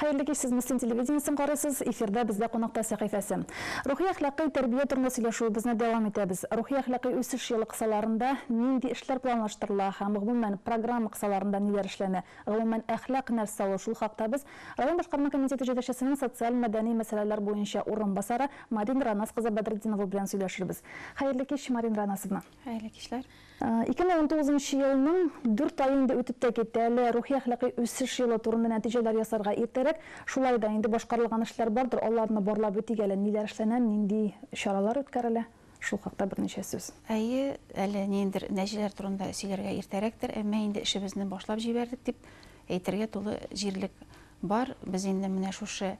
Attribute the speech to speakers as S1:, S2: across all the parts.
S1: Hayırlı kеш, siz Müslüm телевидениесін қарайсыз, эфирда бізде қонақта сәқифәсі. Рухи әхлақи тәрбие турында сөйләшүебезне дәвам итәбез. Рухи әхлақи үсеш елы кысаларында нинди эшләр планлаштырыла һәм гомумән программа кысаларында ниләр эшләнә? Гомумән әхлак нәрсә ул? Шул хакта без район башкарма комитеты җитәкчесенең социаль-мәдәни мәсьәләләр буенча урынбасары Марина Ранас кызы Бәдретдинова белән сөйләшербез. Хайырлы кеш, Марина Ранасовна.
S2: Хайырлы кечләр.
S1: 2019 елның 4 ай инде үтеп тә китте. Әле рухи әхлакый үсеш елы турында нәтиҗәләр ясарга иртәрәк. Шулай да инде башкарылган эшләр бардыр. Аларны барлап үтик әле. Ниләр эшләнә, нинди чаралар үткәрелә? Шул хакта берничә сүз.
S2: Әйе, әле ниндер нәтиҗәләр турында сөйләргә иртәрәктер, әмма инде эшебезне башлап җибәрдек дип әйтергә тулы җирлек бар. Без инде менә шушы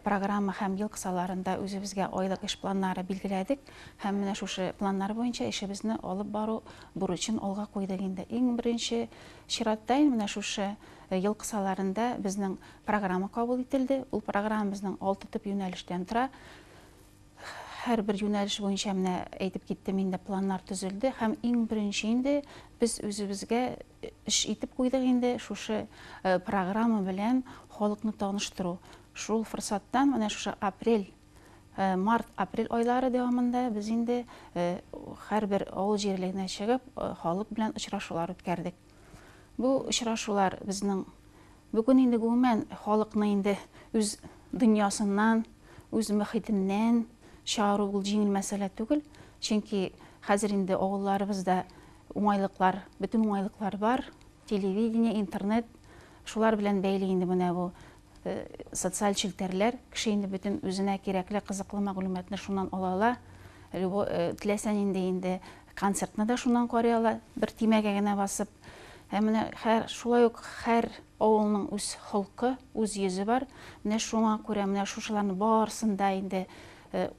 S2: программа һәм ел кысаларында үзебезгә айлык эш планнары билгеләдек һәм менә шушы планнар буенча эшебезне алып бару бурычын алга куйдык инде. Иң беренче чиратта менә шушы ел кысаларында безнең программа кабул ителде. Ул программа безнең 6 төп юнәлештән тора. Һәр бер юнәлеш буенча менә әйтеп киттем инде планнар төзелде һәм иң беренче инде без үзебезгә эш итеп куйдык инде шушы программа белән халыкны таныштыру. Шул форсаттан менә шушы март-апрель айлары дәвамында без инде һәрбер авыл җирлегенә чыгып халык белән очрашулар үткәрдек. Бу очрашулар безнең бүген инде гомумән халыкны инде үз дөньясыннан, үз мөхитеннән чыгару ул җиңел мәсьәлә түгел. Чөнки хәзер инде авылларыбызда уңайлыклар, бөтен уңайлыклар бар. Телевидение, интернет, шулар белән бәйле инде менә бу социаль челтәрләр, кеше инде бөтен үзенә кирәкле кызыклы мәгълүматны шуннан ала. Теләсәң инде концертны да шуннан карый ала, бер тимәгә генә басып. Менә шулай ук һәр авылның үз халкы, үз йөзе бар. Менә шуңа күрә менә шушыларны барсында инде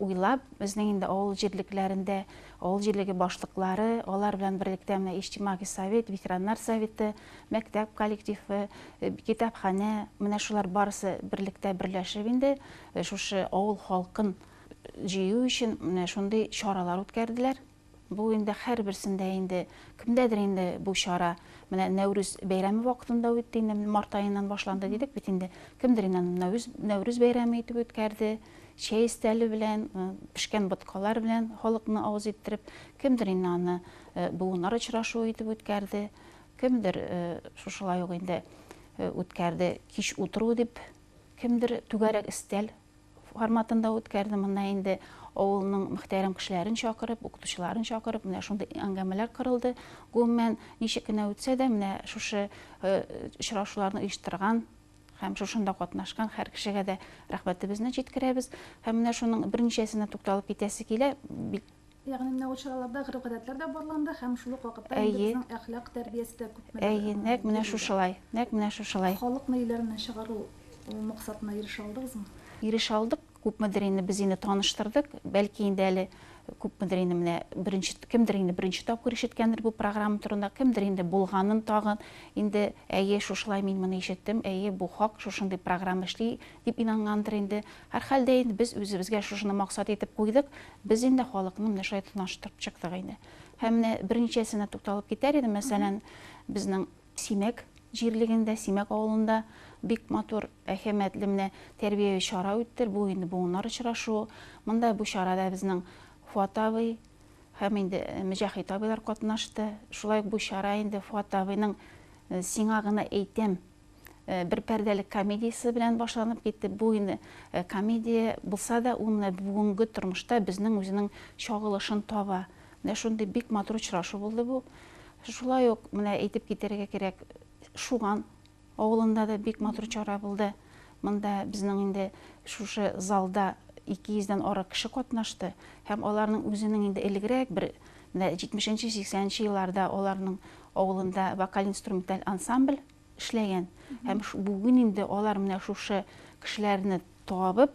S2: уйлап, безнең инде авыл җирлекләрендә авыл җирлеге башлыклары, алар белән берлектә менә иҗтимагый совет, ветераннар советы, мәктәп коллективы, китапханә, менә шулар барысы берлектә берләшеп инде шушы авыл халкын җыю өчен менә шундый чаралар үткәрделәр. Бу инде һәр берсендә инде кемдәдер инде бу чара менә Нәүрүз бәйрәме вакытында үтте, инде март аеннан башланды дидек бит инде. Кемдер инде Нәүрүз бәйрәме итеп үткәрде. Чәй өстәле белән, пешкән боткалар белән халыкны авыз иттереп, кемдер инде аны буыннар очрашу итеп үткәрде. Кемдер шушылай ук инде үткәрде кич утыру дип, кемдер түгәрәк өстәл форматында үткәрде. Монда инде авылның мөхтәрәм кешеләрен чакырып, укытучыларын чакырып, менә шундый әңгәмәләр кырылды. Гомумән ничек кенә үтсә дә, менә шушы очрашуларны оештырган һәм шушында катнашкан һәр кешегә дә рәхмәтебезне җиткерәбез. Һәм менә шуның берничәсенә тукталып китәсе килә.
S1: Ягъни менә ул чараларда гыйбадәтләр дә барланды һәм шул ук вакытта безнең әхлак тәрбиясе дә күпме.
S2: Нәкъ менә шушылай.
S1: Халыкны өйләреннән чыгару максатына ирешә алдыгызмы?
S2: Ирешә алдык. Күпмедер инде без инде таныштырдык. Бәлки инде әле күпмедер инде менә кемдер инде беренче тапкыр ишеткәндер бу программа турында, кемдер инде булганын тагын инде әйе шушылай мин моны ишеттем, әйе бу хак шушындый программа эшли дип ингангандыр инде. Һәр хәлдә инде без үзебезгә шушыны максат итеп куйдык. Без инде халыкны менә шулай таныштырып чыктык инде. Һәм менә берничәсенә тукталып китәр иде. Мәсәлән, безнең Симәк җирлегендә, Симәк авылында бик матур, әһәмиятле менә тәрбияви чара үтте. Бу инде буыннар очрашу. Монда бу чарада безнең Фуат абый һәм инде Мөҗәһит абыйлар катнашты. Шулай бу чара инде Фуат абыйның "Сиңа гына әйтәм" бер пәрдәлек комедиясе белән башланып китте. Бу инде комедия булса да, ул менә бүгенге тормышта безнең үзенең чагылышын таба. Менә шундый бик матур очрашу булды бу. Шулай ук менә әйтеп китәргә кирәк, Шуган авылында да бик матур чара булды. Монда безнең инде шушы залда 200-дән ары кеше катнашты һәм аларның үзенең инде элегрәк бер 70-80 елларда аларның авылында вокаль-инструменталь ансамбль эшләгән. Һәм бүген инде алар менә шушы кешеләрне табып,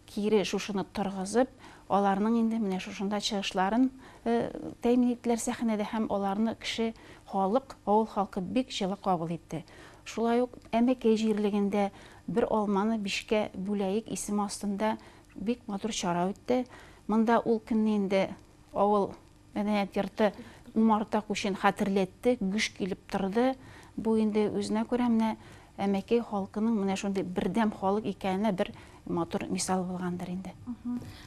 S2: кире шушыны торгызып, аларның инде менә шушында чыгышларын тәэмин иттеләр сәхнәдә һәм аларны кеше халык, авыл халкы бик җылы кабул итте. Шулай ук Әмәкәй җирлегендә бер алманы 5-кә бүләйек исеме астында бик матур чара үтте. Монда ул көнне инде авыл мәдәният йорты умарта күчен хәтерләтте, гүш килеп торды. Бу инде үзенә күрә менә әмәкәй халкының менә шундый бердәм халык икәненә бер матур мисал булгандыр инде.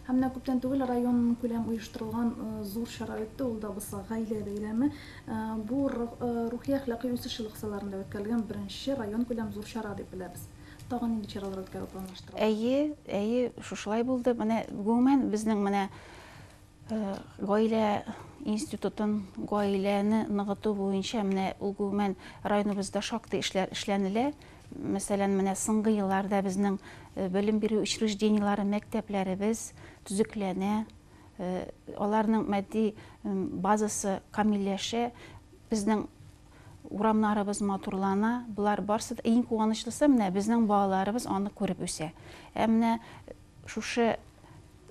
S1: Һәм менә күптән түгел район күләм оештырылган зур чара үтте, ул да булса гаилә бәйрәме. Бу рухи әхлакый үсеш йылы кысаларында үткәрелгән беренче район күләм зур чара дип беләбез. Тагын нинди чаралар үткәрү планлаштырыла?
S2: Әйе, шушылай булды. Менә гомумән безнең менә гаилә институтын, гаиләне ныгыту буенча менә ул гомумән районыбызда шактый эшләр эшләнелә. Мәсәлән, менә соңгы елларда безнең белем бирү учреждениелары, мәктәпләребез төзекләнә, аларның матди базасы камилләшә, безнең урамнарыбыз матурлана. Булар барсы да иң куанычлысы менә безнең балаларыбыз аны күреп үсә. Менә шушы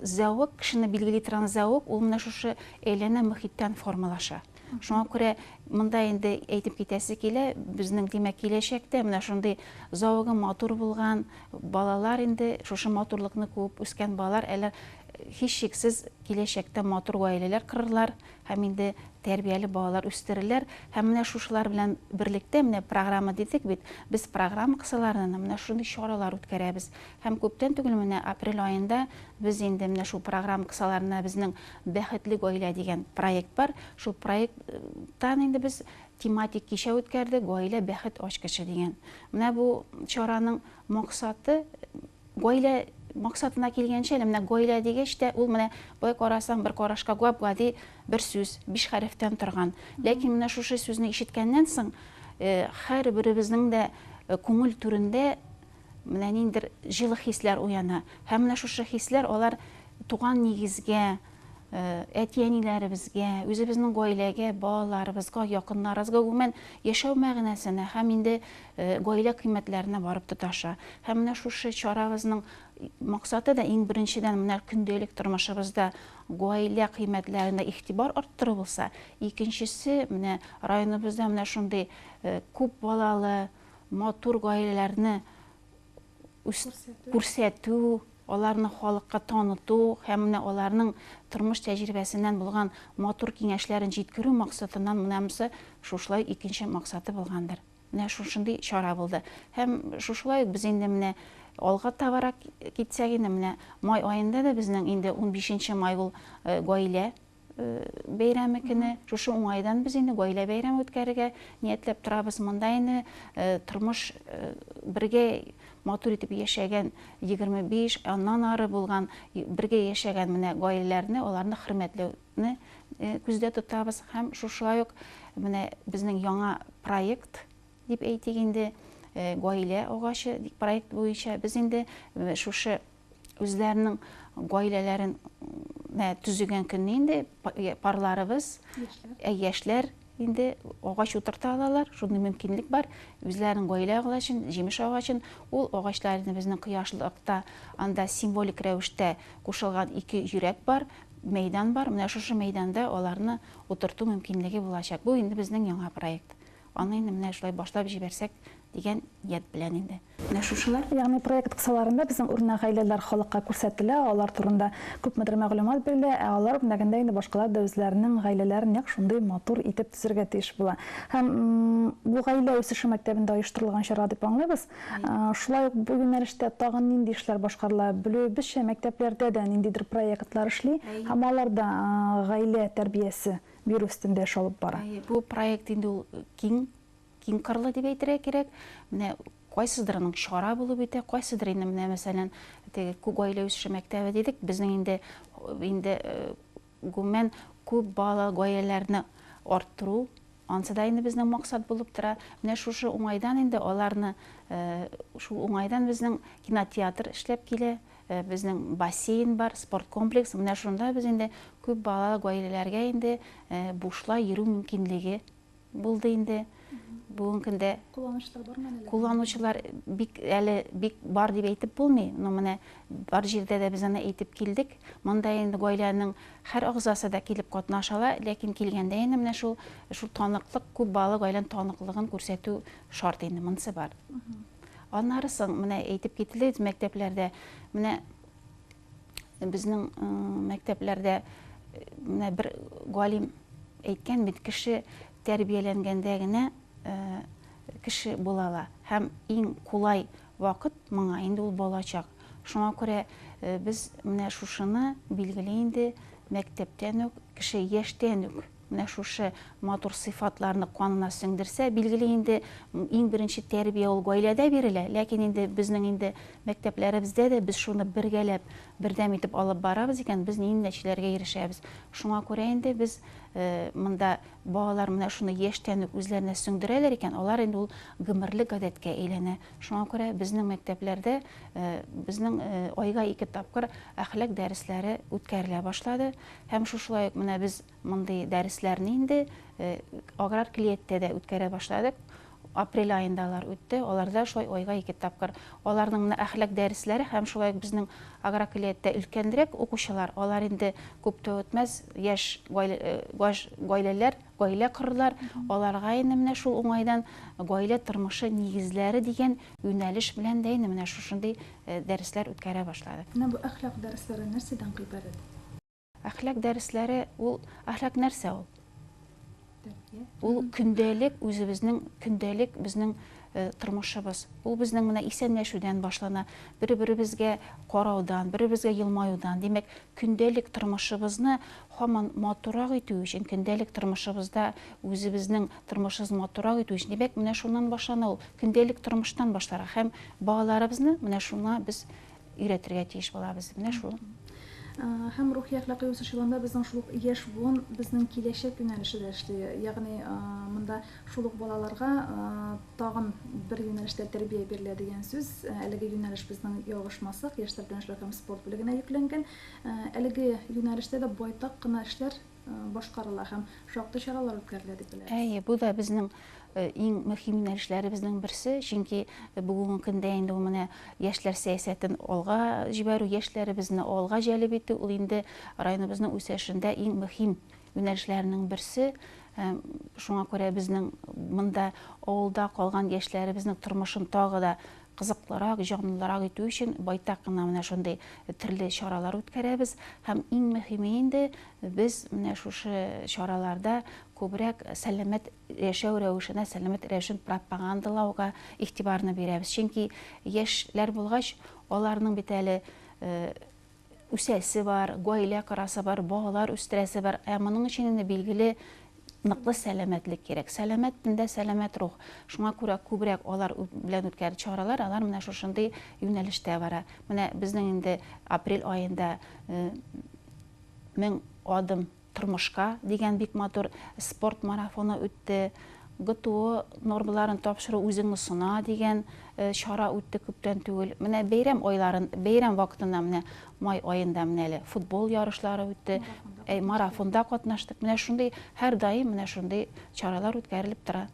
S2: зәвык, кешене билгели торган зәвык, ул менә шушы әйләнә мөхиттән формалаша. Шуңа күрә монда инде әйтеп китәсе килә, безнең димәк киләчәктә менә шундый зәвыгы матур булган балалар инде, шушы матурлыкны күп үскән балалар әле һич шиксез киләчәктә матур гаиләләр корырлар һәм инде тәрбияле балалар үстерерләр. Һәм менә шушылар белән берлектә менә программа дидек бит, без программа кысаларында менә шундый чаралар үткәрәбез. Һәм күптән түгел менә апрель аенда без инде менә шу программа кысаларына безнең бәхетле гаилә дигән проект бар. Шу проекттан инде без тематик кичә үткәрдек, гаилә бәхет ачкычы дигән. Менә бу чараның максаты гаилә максатына килгәнчә, менә гаилә дигәч тә ул менә бай карасаң бер карашка гади бер сүз, 5 хәрефтән торган. Ләкин менә шушы сүзне ишеткәннән соң һәрберебезнең дә күңел түрендә менә ниндидер җылы хисләр уяна. Һәм менә шушы хисләр алар туган нигезгә, әти-әниләребезгә, үзебезнең гаиләгә, балаларыбызга, якыннарыбызга гомумән яшәү мәгънәсенә һәм инде гаилә кыйммәтләренә барып тоташа. Һәм менә шушы чарабызның максаты да иң беренчедән менә көндәлек тормышыбызда гаилә кыйммәтләренә игътибар арттыру булса, икенчесе менә районыбызда менә шундый күп балалы, матур гаиләләрне күрсәтү, аларны халыкка таныту һәм менә аларның тормыш тәҗрибәсеннән булган матур киңәшләрен җиткерү максатыннан менә шушылай икенче максаты булгандыр. Менә шушындый чара булды. Һәм шушылай без инде менә алга табарак китсәк инде менә май аенда да безнең инде 15 май ул гаилә бәйрәме көне. Шушы уңайдан без инде гаилә бәйрәме үткәрергә ниятләп торабыз. Монда инде тормыш бергә матур итеп яшәгән 25, аннан ары булган бергә яшәгән менә гаиләләрне, аларны хөрмәтләүне күздә тотабыз. Һәм шушылай ук менә безнең яңа проект дип әйтик инде, гаилә агачы проект буенча без инде шушы үзләренең гаиләләрен төзегән көнне инде парларыбыз, яшьләр инде агач утырта алалар, шундый мөмкинлек бар. Үзләренең гаилә агачын, җимеш агачын, ул агачларны безнең кояшлыкта анда символик рәвештә кушылган 2 йөрәк бар, мәйдан бар. Менә шушы мәйданда аларны утырту мөмкинлеге булачак. Бу инде безнең яңа проект. Аны инде менә шулай башлап җибәрсәк дигән ният белән инде. Менә шушылар.
S1: Ягъни проект кысаларында безнең урынлы гаиләләр халыкка күрсәтелә, алар турында күпмедер мәгълүмат бирелә, алар беләгәндә инде башкалар да үзләренең гаиләләрен як шундый матур итеп төзергә тиеш була. Һәм бу гаилә үсеше мәктәбендә оештырылган чара дип аңлыйбыз. Шулай ук бу юнәлештә тагын нинди эшләр башкарыла? Белүебезчә, мәктәпләрдә дә ниндидер проектлар эшли, һәм аларда гаилә тәрбиясе бирү өстендә эш алып бара.
S2: Бу проект инде ул киң кырлы дип әйтергә кирәк. Менә кайсыдырының чара булып үтә, кайсыдыр инде менә мәсәлән, күп гаилә үсеше мәктәбе дидек, безнең инде гомумән күп бала гаиләләрне арттыру, ансы да инде безнең максат булып тора. Менә шушы уңайдан инде аларны, шул уңайдан безнең кинотеатр эшләп килә, безнең бассейн бар, спорт комплекс. Менә шунда без инде күп бала гаиләләргә инде бушлай йөрү мөмкинлеге булды инде. Бүгенге көндә кулланучылар бик бар дип әйтеп булмый. Менә бар җирдә дә без аны әйтеп килдек. Монда инде гаиләнең һәр агзасы да килеп катнашала, ләкин килгәндә инде менә шул таныклык, күп бала гаиләнең таныклыгын күрсәтү шарт инде, монысы бар. Аннары соң менә әйтеп кителде, мәктәпләрдә менә безнең мәктәпләрдә менә бер галим әйткән бит, кеше тәрбияләнгәндә генә кеше булала һәм иң кулай вакыт моңа инде ул балачак. Шуңа күрә без менә шушыны билгеле инде мәктәптән үк, кеше яшьтән үк менә шушы матур сыйфатларны канына сеңдерсә, билгеле инде иң беренче тәрбия ул гаиләдә бирелә, ләкин инде безнең инде мәктәпләребездә дә без шуны бергәләп, бердәм итеп алып барабыз икән, без нинди нәтиҗәләргә ирешәбез. Шуңа күрә инде без монда балалар менә шуны яшьтән үк үзләренә сеңдерәләр икән, алар инде ул гомерлек гадәткә әйләнә. Шуңа күрә безнең мәктәпләрдә безнең айга 2 тапкыр әхлак дәресләре үткәрелә башлады. Һәм шушылай менә без мондый дәресләрне инде аграр клиеттә дә үткәрә башладык. Апрель айындалар үтте. Аларда шулай айга 2 тапкыр. Аларның менә әхлак дәресләре һәм шулай безнең агроколлективтә өлкәнрәк укучылар, алар инде күп тә үтмәс яшь гаиләләр, гаилә корырлар. Аларга инде менә шул уңайдан гаилә тормышы нигезләре дигән юнәлеш белән дә инде менә шушындый дәресләр үткәрә башлады.
S1: Менә бу әхлак дәресләре нәрсәдән гыйбарәт?
S2: Әхлак дәресләре ул әхлак нәрсә ул? Ул көндәлек үзебезнең көндәлек безнең тормышыбыз. Ул безнең менә исәнләшүдән башлана, бер-беребезгә караудан, бер-беребезгә елмаюдан. Димәк, көндәлек тормышыбызны һаман матурак итү өчен, көндәлек тормышыбызда үзебезнең тормышыбыз матурак итү өчен, димәк, менә шуннан башлана ул, көндәлек тормыштан башлара. Һәм балаларыбызны менә шуңа без өйрәтергә тиеш булабыз. Менә шул.
S1: Һәм рухи әхлакый үсеш юлында безнең шул яшь буын безнең киләчәк юнәлешендә эшли. Ягъни монда шул ук балаларга тагын бер юнәлештә тәрбия бирелә дигән сүз. Әлеге юнәлеш безнең ягышмасак, яшьләр белән эшләр һәм спорт бүлегенә йөкләнгән. Әлеге юнәлештә дә байтак кына эшләр башкарыла һәм шактый чаралар үткәрелә дип беләбез.
S2: Әйе, бу да безнең иң мөһим юнәлешләребезнең берсе, чөнки бүгенге көндә инде ул менә яшьләр сәясәтен алга җибәрү, яшьләребезне алга җәлеп итү, ул инде районыбызның үсешендә иң мөһим юнәлешләрнең берсе. Шуңа күрә безнең монда авылда калган яшьләребезнең тормышын тагы да кызыклырак, җанлырак итү өчен байтак кына менә шундый төрле чаралар үткәрәбез. Һәм иң мөһиме инде без менә шушы чараларда күбрәк сәламәт яшәү рәвешенә, сәламәт рәвешен пропагандалауга игътибарны бирәбез. Чөнки яшьләр булгач, аларның бит әле үсәсе бар, гаилә карасы бар, балалар үстерәсе бар. Моның өчен инде билгеле ныклы сәламәтлек кирәк. Сәламәт тендә сәламәт рух. Шуңа күрә күбрәк алар белән үткәргән чаралар, алар менә шушындый юнәлештә бара. Менә безнең инде апрель айында 1000 адым тормышка дигән бик матур спорт марафоны үтте. ГТО нормаларын тапшыру үзеңне сына дигән чара үтте күптән түгел. Менә бәйрәм айларын, бәйрәм вакытында менә май айында менә әле футбол ярышлары үтте. Марафонда катнаштык. Менә шундый һәр даим менә шундый чаралар үткәрелеп тора.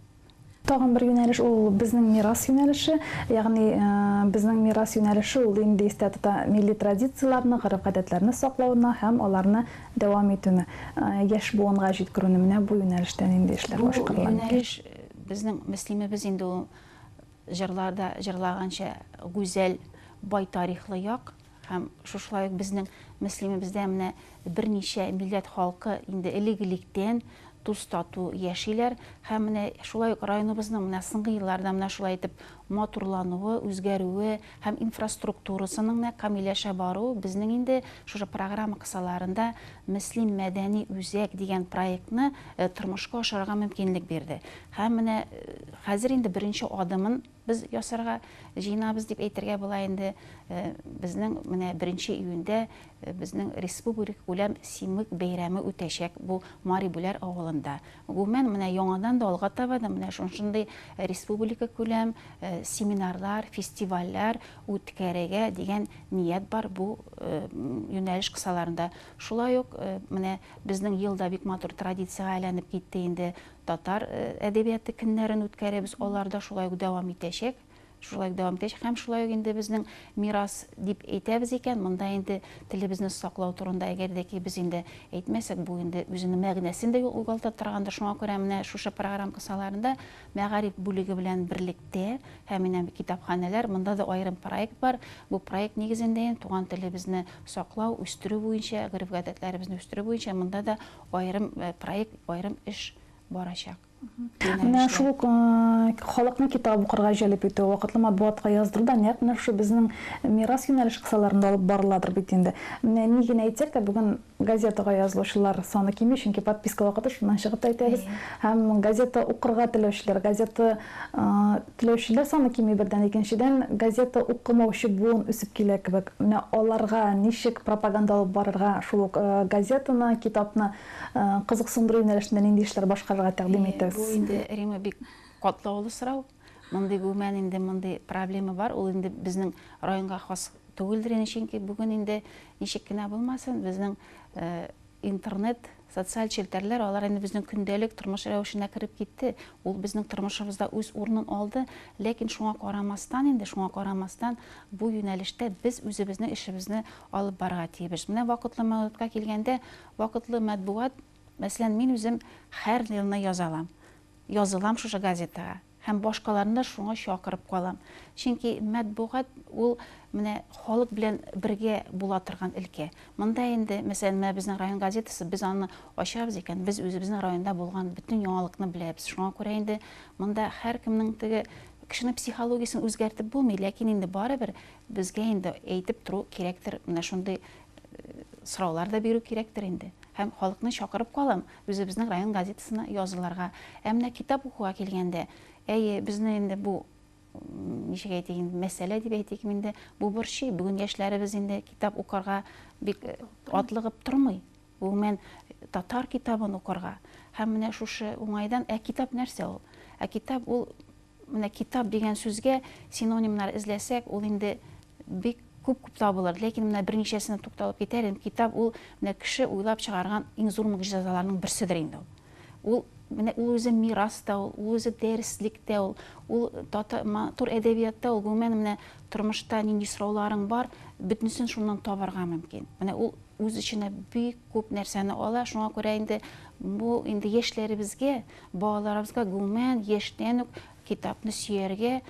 S1: Тагын бер юнәлеш ул безнең мирас юнәлеше. Ягъни безнең мирас юнәлеше ул инде истә тота милли традицияларны, гореф-гадәтләрне саклауны һәм аларны дәвам итүне, яшь буынга җиткерүне менә бу юнәлештән инде эшләр башкарыла.
S2: Юнәлеш безнең мөслимебез инде ул җырларда җырлаганча гүзәл, бай тарихлы як. Һәм шушылай безнең мөслимебездә менә берничә милләт халкы инде элек-электән дус тату яшиләр. Һәм менә шулай районыбызның менә соңгы елларда менә шулай итеп матурлануы, үзгәрүе һәм инфраструктурасының менә камилләшә баруы безнең инде шушы программа кысаларында Мөслим мәдәни үзәк дигән проектны тормышка ашырырга мөмкинлек бирде. Һәм менә хәзер инде беренче адымын без ясарга җыенабыз дип әйтергә була инде. Безнең менә 1 июньдә безнең республика күләм симек бәйрәме үтәчәк бу Марибүләр авылында. Гомумән менә яңадан да алга таба да менә шундый республика күләм семинарлар, фестивальләр үткәрергә дигән ният бар бу юнәлеш кысаларында. Шулай ук менә безнең елда бик матур традициягә әйләнеп китте инде. Татар әдәбияты көннәрен үткәрәбез, аларда шулай ук дәвам итәчәк. Һәм шулай ук инде безнең мирас дип әйтәбез икән, монда инде телебезне саклау турында әгәр дә ки без инде әйтмәсәк, бу инде үзенең мәгънәсен дә югалта торгандыр. Шуңа күрә менә шушы программа кысаларында мәгариф бүлеге белән берлектә һәм менә китапханәләр, монда да аерым проект бар. Бу проект нигезендә туган телебезне саклау, үстерү буенча, гореф-гадәтләребезне үстерү буенча монда да аерым проект, аерым эш барачак.
S1: Менә шул халыкны китап укырга җәлеп итү, вакытлы матбугатка яздыруда нәкъ менә шу безнең мирас юнәлеш кысаларында алып барыладыр бит инде. Менә ни генә әйтсәк тә, бүген газетага язылучылар саны кими, чөнки подписка вакыты шуннан чыгып та әйтәбез. Һәм газета укырга теләүчеләр, газета теләүчеләр саны кими бердән, икенчедән газета укымаучы буын үсеп килә кебек. Менә аларга ничек пропаганда алып барырга, шул газетаны, китапны кызыксындыру юнәлешендә нинди эшләр башкарырга тәкъдим итәбез?
S2: Бу инде Рима бик катлаулы сорау. Мондай гүмән инде мондай проблема бар. Ул инде безнең районга хас түгелдер, чөнки бүген инде ничек кенә булмасын, безнең интернет, социаль челтәрләр, алар инде безнең көндәлек тормыш рәвешенә кирип китте. Ул безнең тормышыбызда үз урынын алды, ләкин шуңа карамастан бу юнәлештә без үзебезнең эшебезне алып барырга тиеш. Менә вакытлы матбугатка килгәндә, вакытлы матбугат, мәсәлән, мин үзем һәр елны язылам шушы газетага. Һәм башкаларны шуңа чакырып калам. Чөнки матбугат ул менә халык белән бергә була торган өлкә. Монда инде, мәсәлән, безнең район газетасы, без аны ачабыз икән, без үзебезнең районда булган бөтен яңалыкны беләбез. Шуңа күрә инде монда һәр кемнең теге кешенең психологиясын үзгәртеп булмый, ләкин инде барыбер безгә инде әйтеп тору кирәктер, менә шундый сораулар да бирү кирәктер инде. Һәм халыкны чакырып калам үзебезнең район газетасына языларга. Менә китап укуга килгәндә, безне инде бу ничек әйтик, мәсьәлә дип әйтик инде, бу борчый. Бүген яшьләребез инде китап укырга бик атлыгып тормый. Бу мен татар китабын укырга. Һәм менә шушы уңайдан китап нәрсә ул? Китап ул, менә китап дигән сүзгә синонимнар эзләсәк, ул инде бик күп табылыр. Ләкин менә берничәсенә тукталып китәр. Китап ул менә кеше уйлап чыгарган иң зур мөгъҗизаларның берседер инде. Ул менә ул үзе мирас та, ул үзе дәреслек тә, ул матур әдәбиятта, ул гомумән менә тормышта нинди сорауларың бар, бөтенесен шуннан табарга мөмкин. Менә ул үз эченә бик күп нәрсәне ала. Шуңа күрә инде бу инде яшьләребезгә, балаларыбызга гомумән яшьтән үк китапны сөяргә,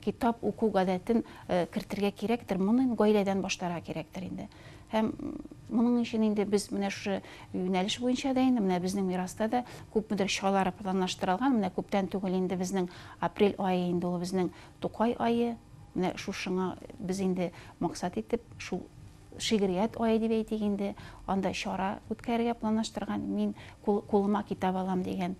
S2: китап уку гадәтен кертергә кирәктер. Моны гаиләдән башларга кирәктер инде. Һәм моның өчен инде без менә шушы юнәлеш буенча да инде менә безнең мираста да күпмедер чаралар планлаштырылган. Менә күптән түгел инде безнең апрель ае инде ул безнең Тукай ае. Менә шушыңа без инде максат итеп шул шигърият ае дип әйтик инде, анда чара үткәрергә планлаштырган. Мин кулыма китап алам дигән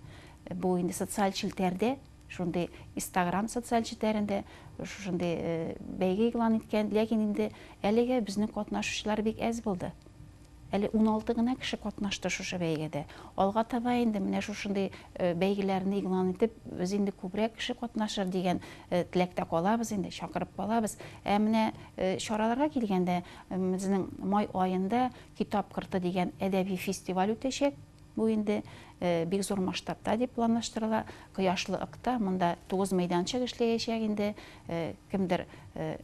S2: бу инде социаль челтәрдә, шундый Instagram социаль челтәрендә шундый бәйге игълан иткән, ләкин инде әлегә безнең катнашучылар бик әз булды. Әле 16 гына кеше катнашты шушы бәйгедә. Алга таба инде менә шушындый бәйгеләрне игълан итеп, без инде күбрәк кеше катнашыр дигән теләктә калабыз инде, чакырып калабыз. Менә чараларга килгәндә, безнең май аенда китап кырты дигән әдәби фестиваль үтәчәк. Бу инде бик зур масштабта дип планлаштырыла. Кояшлы ыкта, монда 9 мәйданчык эшләячәк инде, кемдер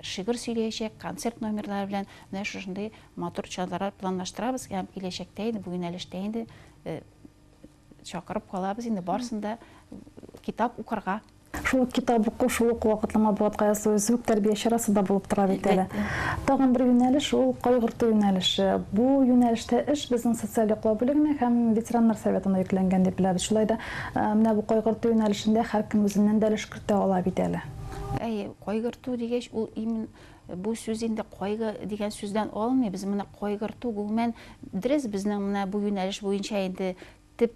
S2: шигырь сөйләячәк, концерт номерлары белән менә шушындый матур чаралар планлаштырабыз. Һәм киләчәктә инде бу юнәлештә инде чакырып калабыз инде барсында китап укырга.
S1: Шул китап уку, шул вакытлы матбугатка язылу үзүк тәрбия чарасы да булып тора бит әле. Тагын бер юнәлеш, ул кайгырту юнәлеше. Бу юнәлештә эш безнең социаль яклау бүлегенә һәм ветераннар советына йөкләнгән дип беләбез. Шулай да менә бу кайгырту юнәлешендә һәр кем үзеннән дә өлеш кертә ала бит әле.
S2: Кайгырту дигәч, ул именно бу сүз инде кайгы дигән сүздән алынмый. Без менә кайгырту гомумән дөрес безнең менә бу юнәлеш буенча инде тип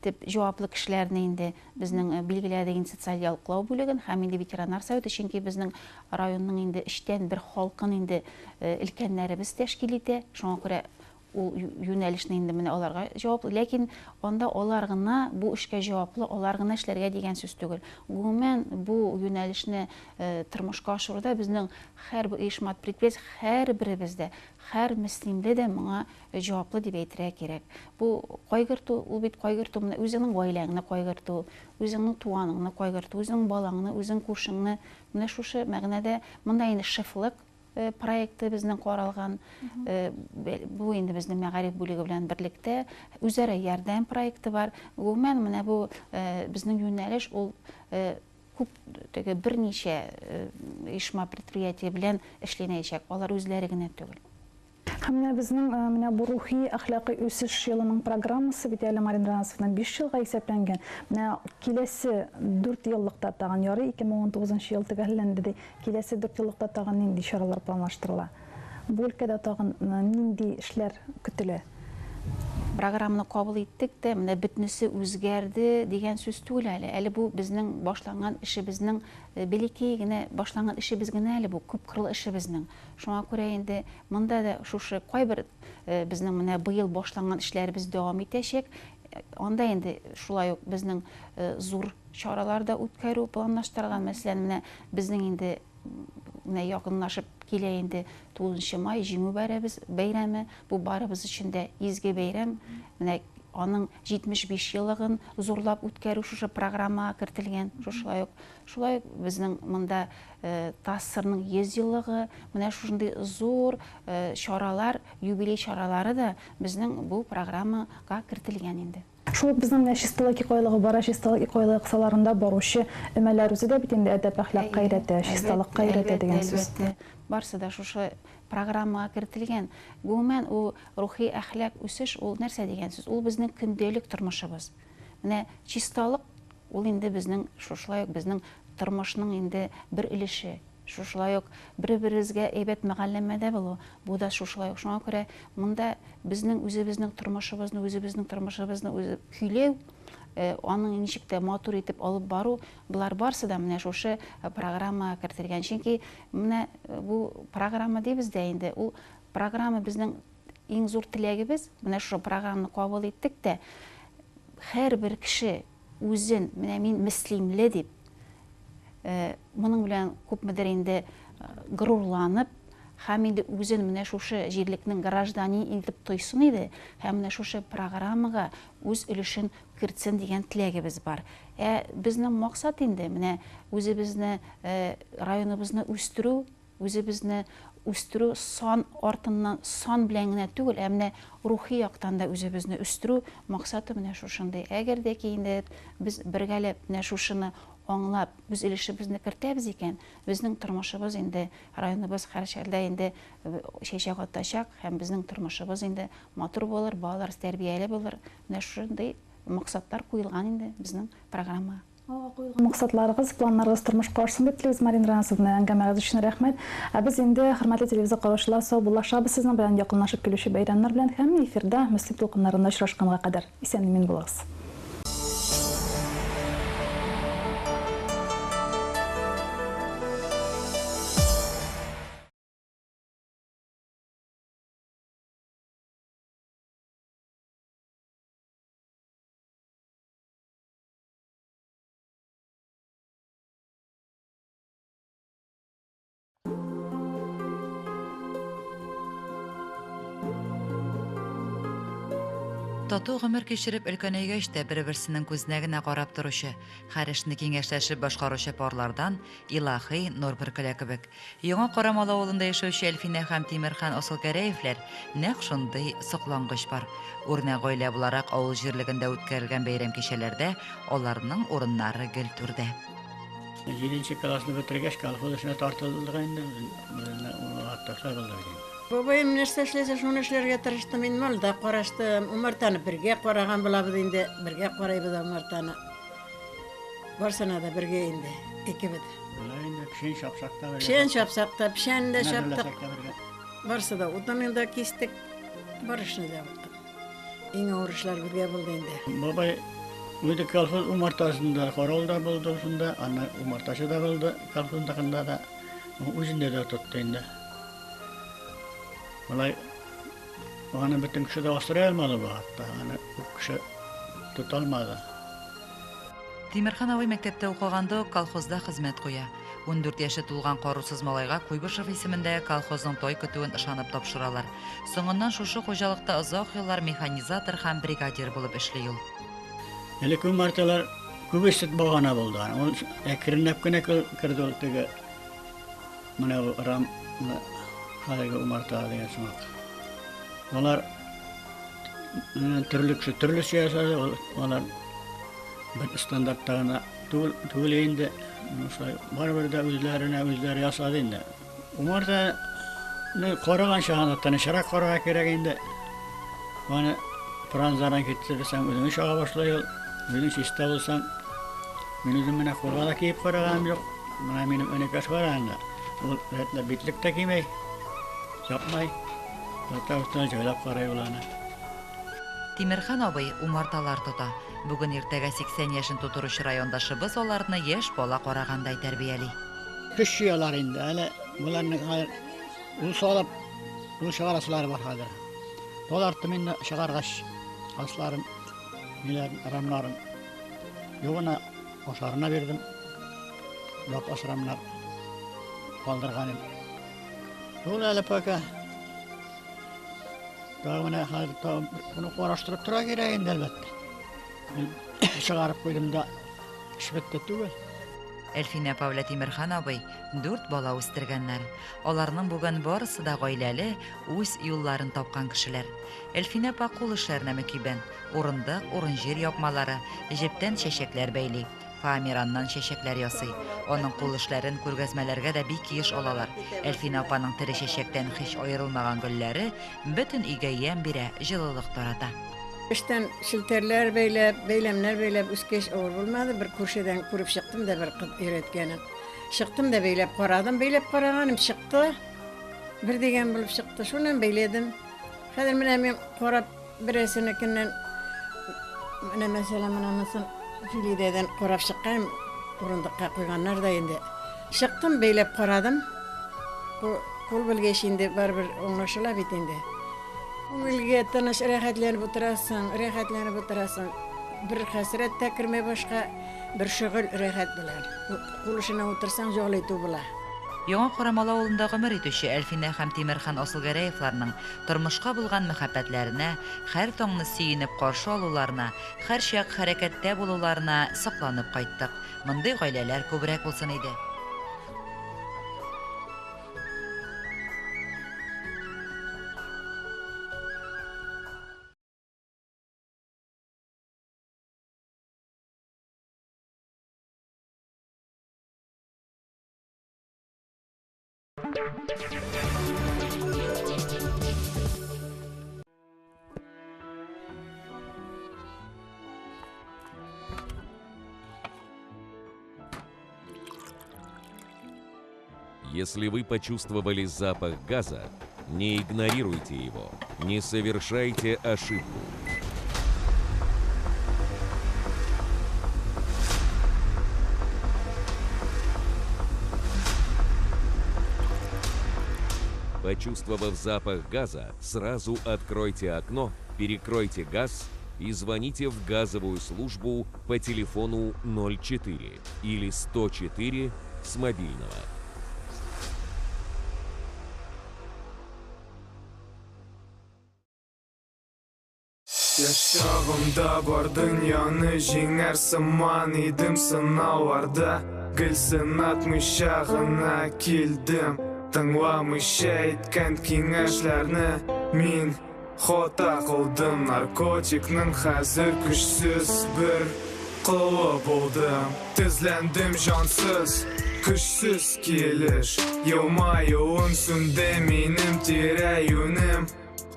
S2: җаваплы кешеләрне инде безнең билгеләдегән социаль яклау бүлеген һәм инде ветераннар советы, чөнки безнең районның инде эштән бер халкын инде өлкәннәребез тәшкил итә. Шуңа күрә ул юнәлешне инде менә аларга җаваплы, ләкин анда алар гына бу эшкә җаваплы, алар гына эшләргә дигән сүз түгел. Гомумән бу юнәлешне тормышка ашыруда безнең һәр оешма предприятие, һәр беребездә, һәр мөслимдә дә моңа җаваплы дип әйтергә кирәк. Бу кайгырту, ул бит кайгырту менә үзеңнең гаиләңне кайгырту, үзеңнең туганыңны кайгырту, үзеңнең балаңны, үзең күршеңне, менә шушы мәгънәдә монда инде шифлык проекты безнең каралган. Бу инде безнең мәгариф бүлеге белән берлектә үзара ярдәм проекты бар. Гомумән менә бу безнең юнәлеш ул күп теге берничә оешма предприятие белән эшләнәчәк. Алар үзләре генә түгел.
S1: Менә безнең менә бу рухи әхлакый үсеш елының программасы бит әле Марин Ранасовның 5 елга исәпләнгән. Менә киләсе 4 еллыкта тагын ярый 2019 ел төгәлләнде ди. Киләсе 4 еллыкта тагын нинди чаралар планлаштырыла? Бу өлкәдә тагын нинди эшләр көтелә?
S2: Программаны кабул иттек тә, менә бөтнесе үзгәрде дигән сүз түгел әле. Әле бу безнең башланган эшебезнең бәләкәй генә башланган эшебез генә әле бу, күп кырлы эшебезнең. Шуңа күрә инде монда да шушы кайбер безнең менә быел башланган эшләребез дәвам итәчәк. Анда инде шулай ук безнең зур чаралар да үткәрү планлаштырылган. Мәсәлән, менә безнең инде менә якынлашып килә инде 9 май җиңү бәйрәме. Бу барыбыз өчен дә изге бәйрәм. Менә аның 75 еллыгын зурлап үткәрү шушы программага кертелгән. Шулай ук безнең монда ТАССРның 100 еллыгы, менә шундый зур чаралар, юбилей чаралары да безнең бу программага кертелгән инде.
S1: Шул безнең чисталык икойлыгы бара, чисталык икойлыгы кысаларында баручы өмәләр үзе дә бит инде әдәп әхлак гайрәте, чисталык гайрәте дигән сүз.
S2: Барсы да шушы программага кертелгән. Гомумән ул рухи әхлак үсеш ул нәрсә дигән сүз? Ул безнең көндәлек тормышыбыз. Менә чисталык ул инде безнең шушылай ук безнең тормышның инде бер өлеше. Шушылай ук бер-беребезгә әйбәт мәгълүмәдә булу. Бу да шушылай ук. Шуңа күрә монда безнең үзебезнең тормышыбызны үзе көйләү, аның ничек тә матур итеп алып бару, булар барсы да менә шушы программага кертелгән. Чөнки менә бу программа дибез дә инде, ул программа безнең иң зур теләгебез. Менә шу программаны кабул иттек тә һәрбер кеше үзен менә мин мөслимле дип моның белән күпмедер инде горурланып, һәм инде үзен менә шушы җирлекнең граждане итеп тойсын иде, һәм менә шушы программага үз өлешен кертсен дигән теләгебез бар. Безнең максат инде менә үзебезне, районыбызны үстерү сан артыннан сан белән генә түгел, менә рухи яктан да үзебезне үстерү максаты менә шушындый. Әгәр дә ки инде без бергәләп менә шушыны аңлап, үз өлешебезне кертәбез икән, безнең тормышыбыз инде, районыбыз һәр чорда инде чәчәк атачак, һәм безнең тормышыбыз инде матур булыр, балалар тәрбияле булыр. Менә шундый максатлар куелган инде безнең программага.
S1: Максатларыгыз, планнарыгыз тормышка ашсын дип телибез, Марин Ранасовна, әңгәмәгез өчен рәхмәт. Без инде хөрмәтле телевизор караучылар, сау булашабыз сезнең белән якынлашып килүче бәйрәмнәр белән һәм эфирда Мөслим тулкыннарында очрашканга кадәр. Исән-имин булыгыз.
S3: Тату гомер кичереп өлкәнәйгәч тә бер-берсенең күзенә генә карап торучы, һәр эшне киңәшләшеп башкаручы парлардан Илаһи Нур Бөркелә кебек. Яңа Карамал авылында яшәүче Әлфинә һәм Тимерхан Асылгәрәевләр нәкъ шундый соклангыч бар. Үрнәк гаилә буларак авыл җирлегендә үткәрелгән бәйрәм кичәләрдә аларның урыннары гел түрдә.
S4: 7-нче классны бетергәч, колхоз эшенә тартылдык инде. Атташлар булды.
S5: Бабайым нәрсә эшләсә, шуны эшләргә тырыштым. Мин малда караштым. Умартаны бергә караган булабыз инде. Бергә карайбыз умартаны. Барсына да бергә инде. Икебез.
S4: Булай инде пешен шапсакта.
S5: Пешен шапсакта, пешен дә шаптык. Барсы да утын да кистек. Барышны да буттык. Иң авыр эшләр бергә булды инде.
S4: Бабай үзе колхоз умартасында каралда булды шунда, аны умартасы да булды. Колхоздагында да үзендә дә тотты инде. Булай аны бөтен кеше дә асрый алмады бу хатта. Аны кеше тота алмады.
S3: Тимерхан абый мәктәптә укыганда колхозда хезмәт куя. 14 яше тулган карусыз малайга Куйбышев исемендәге колхозның той көтүен ышанып тапшыралар. Соңыннан шушы хуҗалыкта озак еллар механизатор һәм бригадир булып эшли ул.
S4: Әле күп мәртәләр күп эшет багана булды. Ул әкренләп кенә кирде ул теге менә рам халыгы умарта дигән шуңак. Алар төрле ясады, алар бер стандарттагына түгел инде. Барыбер дә үзләре ясады инде. Умарта Koragan şahanattan şarak koraga kerek indi. Bana pranzaran gittirsem özümü şağa başlayıl. Benim şiste olsam ben özümüne korgada kiyip koraganım yok. Bana benim önekaş var anda. O retle bitlik de giymey. Yapmay. Hatta üstüne söylep koray olana.
S3: Тимерхан абый умарталар тота. Бүген иртәгә 80 яшын тутыручы райондашыбыз аларны яшь бала карагандай тәрбияли.
S4: Düşüyorlar indi. Hele bunların hayır ulu alıp ulu şagar asıları var hadir. Dolarttım indi şagargaş aslarım, milerin, aramlarım. Yoğuna osarına verdim. Yok osramlar kaldırganım. Yoğuna hele pöke. Dağına hayır bunu koraştırıp tura gireyim elbette. Şagarıp koydum da şibetti tügül.
S3: Эльфина Павля Тимерхан абый 4 бала үстергәннәр. Аларның бүген барысы да гаиләле, үз юлларын тапкан кешеләр. Эльфина па кул эшләренә мөкибен. Урындык, урын җир япмалары, җептән чәчәкләр бәйли. Фамираннан чәчәкләр ясый. Аның кул эшләрен күргәзмәләргә дә бик еш алалар. Эльфина апаның тере чәчәктән һич аерылмаган гөлләре бөтен өйгә ямь бирә, җылылык тарата.
S5: İşten şilterler beylemler böyle üskeş olur bulmadı. Bir kurşeden kurup çıktım da bir kız öğretkenim. Çıktım da beylep koradım. Beylep koraganım çıktı. Bir degen bulup çıktı. Şundan beyledim. Kadir ben korap birisinekinden mesela mısın filideden korap çıkayım. Urundıkka koyganlar da indi. Çıktım beylep koradım. Kul bilgeşinde var bir onlaşıla bitindi. Bilge tanış rehatlanıp oturasın. Bir hasret tekirme başka bir şugul rehat bilen. Kuluşuna otursan жоғлайту була.
S3: Яңа Карамал авылында гомер итүче Эльфина һәм Тимерхан Асылгәрәевләрнең тормышка булган мәхәббәтләренә, һәр таңны сөенеп каршы алуларына, һәр чак хәрәкәттә булуларына сакланып кайттык. Мондый гаиләләр күбрәк булсын иде.
S6: Если вы почувствовали запах газа, не игнорируйте его, не совершайте ошибку. Почувствовав запах газа, сразу откройте окно, перекройте газ и звоните в газовую службу по телефону 04 или 104 с мобильного.
S7: Yaşağımda var dünyanı жеңер сыман идім сынауларда Гүл сынатмыш шағына келдім Тыңламыш әйткен кеңешлерні Мен хота қылдым Наркотикнің хәзір күшсіз бір қылы болдым Тізлендім жансыз, күшсіз келіш Елмайуын сүнді менің терәюнім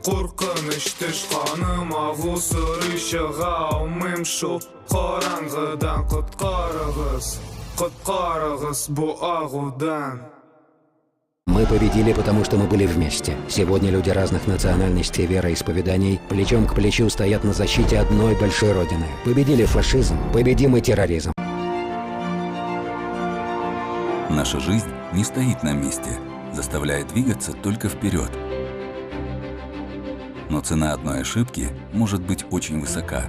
S7: Қорқыныш тышқаным ағыл сұры шыға алмайм шул Қараңғыдан құтқарығыз бұл ағудан.
S8: Мы победили, потому что мы были вместе. Сегодня люди разных национальностей и вероисповеданий плечом к плечу стоят на защите одной большой родины. Победили фашизм, победим и терроризм.
S9: Наша жизнь не стоит на месте, заставляет двигаться только вперед. Но цена одной ошибки может быть очень высока,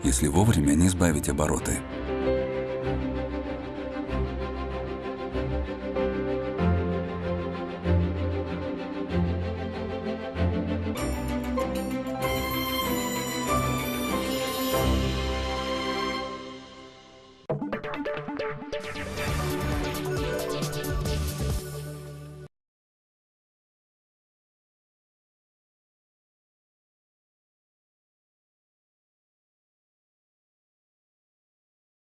S9: если вовремя не сбавить обороты.